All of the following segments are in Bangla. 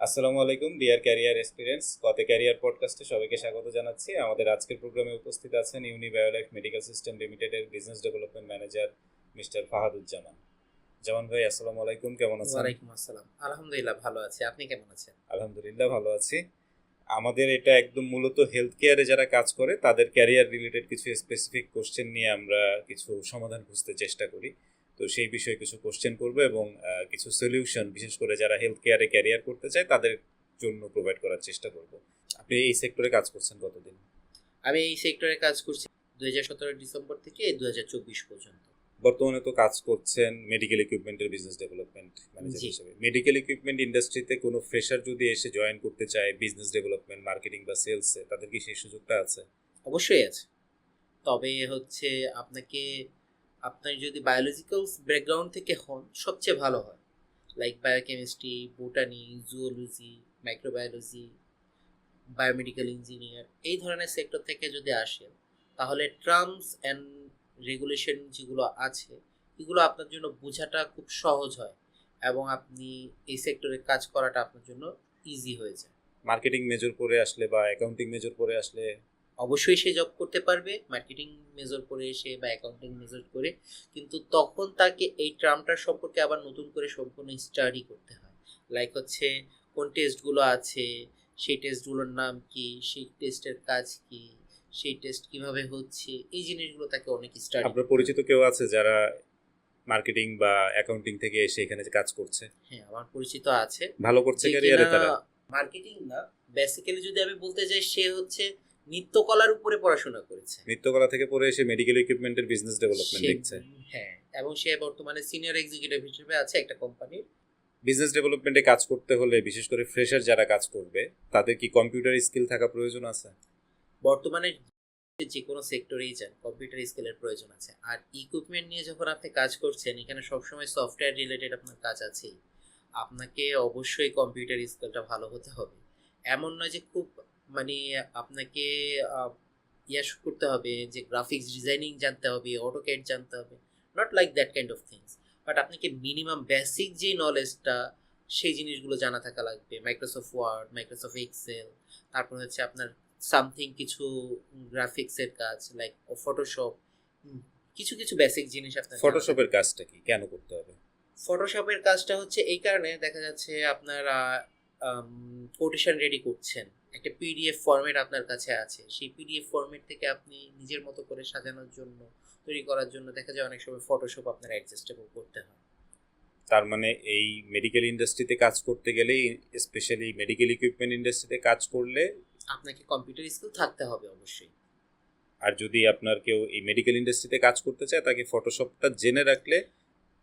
আসসালামু আলাইকুম ডিয়ার ক্যারিয়ার এক্সপিরিয়েন্স কতে ক্যারিয়ার পডকাস্টে সবাইকে স্বাগত জানাচ্ছি। আমাদের আজকের প্রোগ্রামে উপস্থিত আছেন ইউনি বায়োলাইফ মেডিকেল সিস্টেম লিমিটেডের বিজনেস ডেভেলপমেন্ট ম্যানেজার মিস্টার ফাহাদুজ্জামান। জামান ভাই, আসসালামু আলাইকুম, কেমন আছেন? ওয়ালাইকুম আসসালাম, আলহামদুলিল্লাহ ভালো আছি। আপনি কেমন আছেন? আলহামদুলিল্লাহ ভালো আছি। আমাদের এটা একদম মূলত হেলথ কেয়ারে যারা কাজ করে তাদের ক্যারিয়ার রিলেটেড কিছু স্পেসিফিক কোশ্চেন নিয়ে আমরা কিছু সমাধান খুঁজতে চেষ্টা করি। তো সেই বিষয়ে কিছু কোশ্চেন করবো এবং কিছু সলিউশন বিশেষ করে যারা হেলথ কেয়ারে ক্যারিয়ার করতে চায় তাদের জন্য প্রোভাইড করার চেষ্টা করব। আপনি এই সেক্টরে কাজ করছেন কতদিন? আমি এই সেক্টরে কাজ করছি 2017 ডিসেম্বর থেকে 2024 পর্যন্ত। বর্তমানে তো কাজ করছেন মেডিকেল ইকুইপমেন্টের বিজনেস ডেভেলপমেন্ট ম্যানেজার জি, হিসেবে। মেডিকেল ইকুইপমেন্ট ইন্ডাস্ট্রিতে কোনো ফ্রেশার যদি এসে জয়েন করতে চায় বিজনেস ডেভেলপমেন্ট, মার্কেটিং বা সেলসে, তাদের কি সেই সুযোগটা আছে? অবশ্যই আছে। তবে হচ্ছে আপনাকে আপনার যদি বায়োলজিক্যাল ব্যাকগ্রাউন্ড থেকে হন সবচেয়ে ভালো হয়। Like biochemistry, botany, zoology, microbiology, biomedical engineer এই ধরনের সেক্টর থেকে যদি আসেন তাহলে টার্মস অ্যান্ড রেগুলেশন যেগুলো আছে এগুলো আপনার জন্য বোঝাটা খুব সহজ হয় এবং আপনি এই সেক্টরে কাজ করাটা আপনার জন্য ইজি হয়ে যায়। মার্কেটিং মেজর করে আসলে বা অ্যাকাউন্টিং মেজর করে আসলে অবশ্যই সে জব করতে পারবে মার্কেটিং মেজর করে এসে বা অ্যাকাউন্টিং মেজর করে, কিন্তু তখন তাকে এই টার্মটার সম্পর্কে আবার নতুন করে সম্পূর্ণ স্টাডি করতে হয়। লাইক হচ্ছে কোন টেস্টগুলো আছে, সেই টেস্টগুলোর নাম কি, সেই টেস্টের কাজ কি, সেই টেস্ট কিভাবে হচ্ছে, এই জিনিসগুলো তাকে অনেক স্টাডি আপনার করতে হয়। পরিচিত কেউ আছে যারা মার্কেটিং বা অ্যাকাউন্টিং থেকে এসে এখানে কাজ করছে? হ্যাঁ, আমার পরিচিত আছে ভালো করছে যে ক্যারিয়ারে কিনা তারা? মার্কেটিং না, বেসিক্যালি যদি আমি বলতে যাই সে হচ্ছে নৃত্যকলার উপরে পড়াশোনা করেছে। নৃত্যকলা থেকে পড়ে এসে মেডিকেল ইকুইপমেন্টের বিজনেস ডেভেলপমেন্ট সে দেখছে। হ্যাঁ, এবং সে বর্তমানে সিনিয়র এক্সিকিউটিভ হিসেবে আছে একটা কোম্পানির। বিজনেস ডেভেলপমেন্টে কাজ করতে হলে বিশেষ করে ফ্রেশার যারা কাজ করবে তাদের কি কম্পিউটার স্কিল থাকা প্রয়োজন আছে? বর্তমানে যে কোনো সেক্টরেই যান কম্পিউটার স্কিলের প্রয়োজন আছে। আর ইকুইপমেন্ট নিয়ে যখন আপনি কাজ করছেন এখানে সবসময় সফটওয়্যার রিলেটেড আপনার কাজ আছেই। আপনাকে অবশ্যই কম্পিউটার স্কিলটা ভালো হতে হবে। এমন নয় যে খুব মানে আপনাকে ইয়াস করতে হবে যে গ্রাফিক্স ডিজাইনিং জানতে হবে, অটোক্যাড জানতে হবে, not like that kind of things. But আপনাকে মিনিমাম বেসিক যে নলেজটা সেই জিনিসগুলো জানা থাকা লাগবে। মাইক্রোসফট ওয়ার্ড, মাইক্রোসফট এক্সেল, তারপর হচ্ছে আপনার সামথিং কিছু গ্রাফিক্সের কাজ লাইক ফটোশপ, কিছু কিছু বেসিক জিনিস আপনার জানা থাকবে। ফটোশপের কাজটা কি কেন করতে হবে? ফটোশপের কাজটা হচ্ছে এই কারণে দেখা যাচ্ছে আপনারা কোটেশন রেডি করছেন, একটা পিডিএফ ফরম্যাট আপনার কাছে আছে, সেই পিডিএফ ফরম্যাট থেকে আপনি নিজের মতো করে সাজানোর জন্য, তৈরি করার জন্য দেখা যায় অনেক সময় ফটোশপ আপনার অ্যাডজাস্টেবল করতে হয়। তার মানে এই মেডিকেল ইন্ডাস্ট্রিতে কাজ করতে গেলে, স্পেশালি মেডিকেল ইকুইপমেন্ট ইন্ডাস্ট্রিতে কাজ করলে আপনাকে কম্পিউটার স্কিল থাকতে হবে অবশ্যই। আর যদি আপনার কেউ এই মেডিকেল ইন্ডাস্ট্রিতে কাজ করতে চায় তাকে ফটোশপটা জেনে রাখলে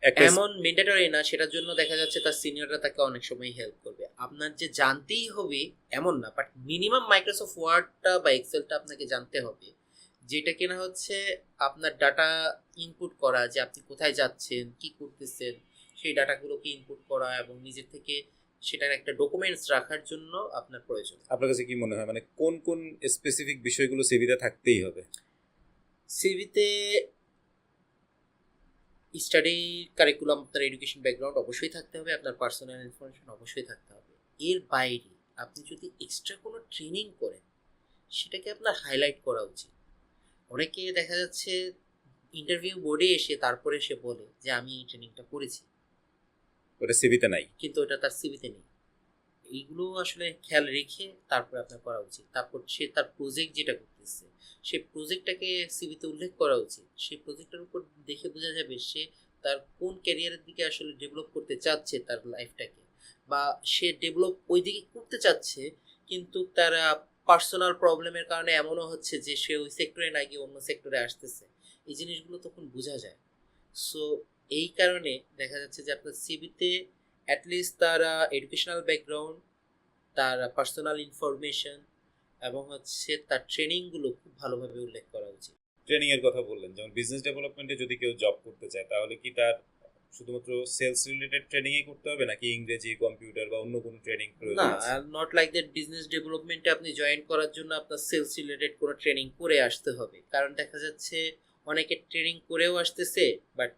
একটা এমন ম্যান্ডেটরি না, সেটার জন্য দেখা যাচ্ছে তার সিনিয়ররা তাকে অনেক সময় হেল্প করবে। আপনার যে জানতেই হবে এমন না, বাট মিনিমাম মাইক্রোসফট ওয়ার্ডটা বা এক্সেলটা আপনাকে জানতে হবে, যেটা কিনা হচ্ছে আপনার ডাটা ইনপুট করা, যে আপনি কোথায় যাচ্ছেন, কি করতেছেন, সেই ডাটাগুলোকে ইনপুট করা এবং নিজের থেকে সেটার একটা ডকুমেন্টস রাখার জন্য আপনার প্রয়োজন। আপনার কাছে কি মনে হয় মানে কোন কোন স্পেসিফিক বিষয়গুলো সিভিতে থাকতেই হবে? সিভিতে স্টাডি কারিকুলাম, আপনার এডুকেশন ব্যাকগ্রাউন্ড অবশ্যই থাকতে হবে, আপনার পার্সোনাল ইনফরমেশন অবশ্যই থাকতে হবে। এর বাইরে আপনি যদি এক্সট্রা কোনো ট্রেনিং করেন সেটাকে আপনার হাইলাইট করা উচিত। অনেকে দেখা যাচ্ছে ইন্টারভিউ বোর্ডে এসে তারপরে সে বলে যে আমি এই ট্রেনিংটা করেছি, ওটা সিভিতে নাই। কিন্তু ওটা তার সিভিতে নেই। এইগুলো আসলে খেয়াল রেখে তারপরে আপনার করা উচিত। তারপর সে তার প্রজেক্ট যেটা করতেছে সেই প্রজেক্টটাকে সিভিতে উল্লেখ করা উচিত। সেই প্রজেক্টের উপর দেখে বোঝা যাবে সে তার কোন ক্যারিয়ারের দিকে আসলে ডেভেলপ করতে চাচ্ছে তার লাইফটাকে, বা সে ডেভেলপ ওই দিকে করতে চাচ্ছে কিন্তু তার পার্সোনাল প্রবলেমের কারণে এমনও হচ্ছে যে সে ওই সেক্টরে না গিয়ে অন্য সেক্টরে আসতেছে। এই জিনিসগুলো তখন বোঝা যায়। সো এই কারণে দেখা যাচ্ছে যে আপনার সিভিতে অ্যাটলিস্ট তার এডুকেশনাল ব্যাকগ্রাউন্ড, তার পার্সোনাল ইনফরমেশন এবং হচ্ছে তার ট্রেনিংগুলো খুব ভালোভাবে উল্লেখ করা উচিত। ট্রেনিং এর কথা বললেন, যেমন বিজনেস ডেভেলপমেন্টে যদি কেউ জব করতে চায় তাহলে কি তার শুধুমাত্র সেলস রিলেটেড ট্রেনিংই করতে হবে নাকি ইংরেজি, কম্পিউটার বা অন্য কোনো ট্রেনিং প্রয়োজন না, আছে? Not like that. বিজনেস ডেভেলপমেন্টে আপনি জয়েন করার জন্য আপনার সেলস রিলেটেড কোনো ট্রেনিং করে আসতে হবে, কারণ দেখা যাচ্ছে অনেকে ট্রেনিং করেও আসতেছে বাট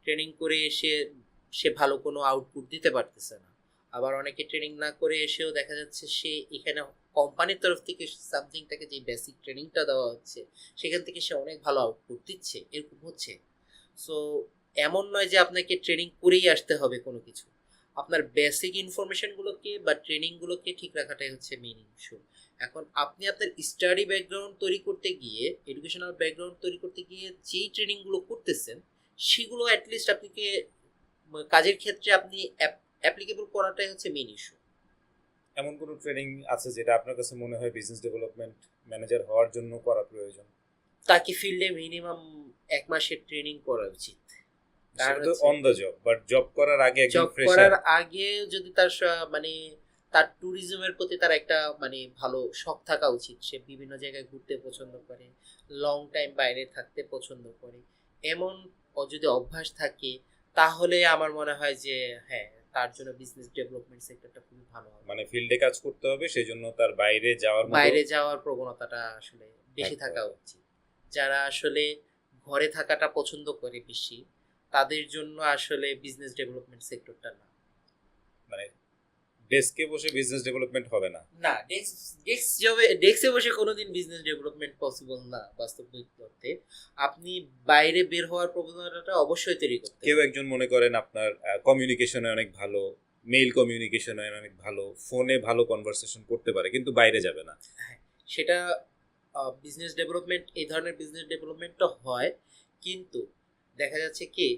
ট্রেনিং করে এসে সে ভালো কোনো আউটপুট দিতে পারতেছে না। আবার অনেকে ট্রেনিং না করে এসেও দেখা যাচ্ছে সে এখানে কোম্পানির তরফ থেকে সামথিং তাকে যে বেসিক ট্রেনিংটা দেওয়া হচ্ছে সেখান থেকে সে অনেক ভালো আউটপুট দিচ্ছে, এরকম হচ্ছে। সো এমন নয় যে আপনাকে ট্রেনিং করেই আসতে হবে কোনো কিছু, আপনার বেসিক ইনফরমেশনগুলোকে বা ট্রেনিংগুলোকে ঠিক রাখাটাই হচ্ছে মেইন ইস্যু। এখন আপনি আপনার স্টাডি ব্যাকগ্রাউন্ড তৈরি করতে গিয়ে, এডুকেশনাল ব্যাকগ্রাউন্ড তৈরি করতে গিয়ে যেই ট্রেনিংগুলো করতেছেন সেগুলো অ্যাটলিস্ট আপনাকে কাজের ক্ষেত্রে আপনি অ্যাপ্লিকেবল করাটাই হচ্ছে মেইন ইস্যু। এমন কোনো ট্রেনিং আছে যেটা আপনার কাছে মনে হয় বিজনেস ডেভেলপমেন্ট ম্যানেজার হওয়ার জন্য করা প্রয়োজন? তাকে ফিল্ডে মিনিমাম 1 মাসের ট্রেনিং করা উচিত। সেটা তো on the job, but job করার আগে একজন জব ফ্রেশার করার আগে যদি তার মানে তার ট্যুরিজমের প্রতি তার একটা মানে ভালো শখ থাকা উচিত, সে বিভিন্ন জায়গায় ঘুরতে পছন্দ করে, লং টাইম বাইরে থাকতে পছন্দ করে, এমন যদি অভ্যাস থাকে তাহলে আমার মনে হয় যে হ্যাঁ, তার জন্য বিজনেস ডেভেলপমেন্ট সেক্টরটা খুবই ভালো হবে। মানে ফিল্ডে কাজ করতে হবে, সেই জন্য তার বাইরে যাওয়ার মতো বাইরে যাওয়ার প্রবণতাটা আসলে বেশি থাকতে থাকা হবে। উচিত। যারা আসলে ঘরে থাকাটা পছন্দ করে বেশি, তাদের জন্য আসলে বিজনেস ডেভেলপমেন্ট সেক্টরটা না। মানে ডেস্কে বসে বিজনেস ডেভেলপমেন্ট হবে না। না, ডেস্কে বসে কোনোদিন বিজনেস ডেভেলপমেন্ট পসিবল না বাস্তবিক অর্থে। আপনি বাইরে বের হওয়ার প্রবণতাটা অবশ্যই তৈরি করতে কেউ হবে। একজন মনে করেন আপনার কমিউনিকেশনে অনেক ভালো, মেইল কমিউনিকেশনে অনেক ভালো, ফোনে ভালো কনভারসেশন করতে পারে, কিন্তু বাইরে যাবে না। হ্যাঁ, সেটা বিজনেস ডেভেলপমেন্ট, এই ধরনের বিজনেস ডেভেলপমেন্টটা হয়, কিন্তু দেখা যাচ্ছে কি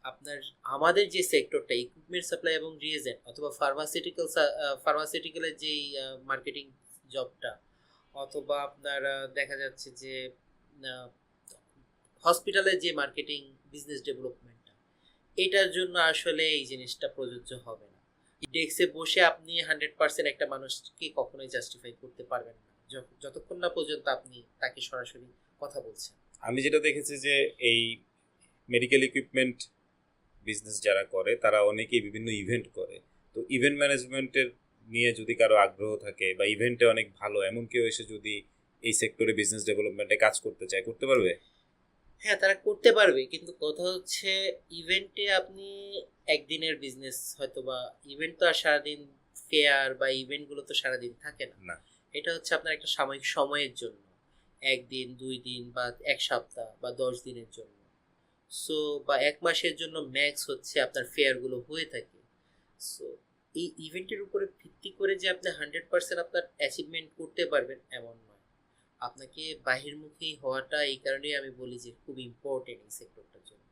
আপনার আমাদের যে সেক্টরটা ইকুইপমেন্ট সাপ্লাই এবং রিএজেন্ট অথবা ফার্মাসিউটিক্যালের যেই মার্কেটিং জবটা, অথবা আপনার দেখা যাচ্ছে যে হসপিটালের যে মার্কেটিং বিজনেস ডেভেলপমেন্টটা, এটার জন্য আসলে এই জিনিসটা প্রযোজ্য হবে না। ডেস্কে বসে আপনি 100% একটা মানুষকে কখনোই জাস্টিফাই করতে পারবেন না যতক্ষণ না পর্যন্ত আপনি তাকে সরাসরি কথা বলছেন। আমি যেটা দেখেছি যে এই মেডিকেল ইকুইপমেন্ট বিজনেস যারা করে তারা অনেকেই বিভিন্ন ইভেন্ট করে। তো ইভেন্ট ম্যানেজমেন্টের নিয়ে যদি কারো আগ্রহ থাকে বা ইভেন্টে অনেক ভালো এমন কেউ এসে যদি এই সেক্টরে বিজনেস ডেভেলপমেন্টে কাজ করতে চায়, করতে পারবে? হ্যাঁ, তারা করতে পারবে, কিন্তু কথা হচ্ছে ইভেন্টে আপনি একদিনের বিজনেস হয়তো, বা ইভেন্ট তো আর সারাদিন, ফেয়ার বা ইভেন্টগুলো তো সারাদিন থাকে না। না। এটা হচ্ছে আপনার একটা সাময়িক সময়ের জন্য, 1 দিন 2 দিন বা 1 সপ্তাহ বা 10 দিনের জন্য। সো বা 1 মাসের জন্য ম্যাক্স হচ্ছে আপনার ফেয়ারগুলো হয়ে থাকে। সো এই ইভেন্টের উপরে ভিত্তি করে যে আপনি 100% আপনার অ্যাচিভমেন্ট করতে পারবেন এমন নয়। আপনাকে বাহিরমুখী হওয়াটা এই কারণেই আমি বলি যে খুব ইম্পর্টেন্ট এই সেক্টরটার জন্য।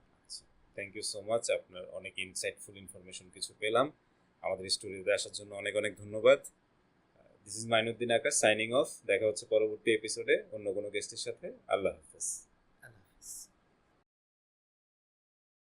থ্যাংক ইউ সো মাচ, আপনার অনেক ইনসাইটফুল ইনফরমেশন কিছু পেলাম। আমাদের স্টুডিওতে আসার জন্য অনেক অনেক ধন্যবাদ। This is Mainuddin Akash signing off. দেখা হচ্ছে পরবর্তী এপিসোডে অন্য কোনো গেস্টের সাথে। আল্লাহ হাফেজ।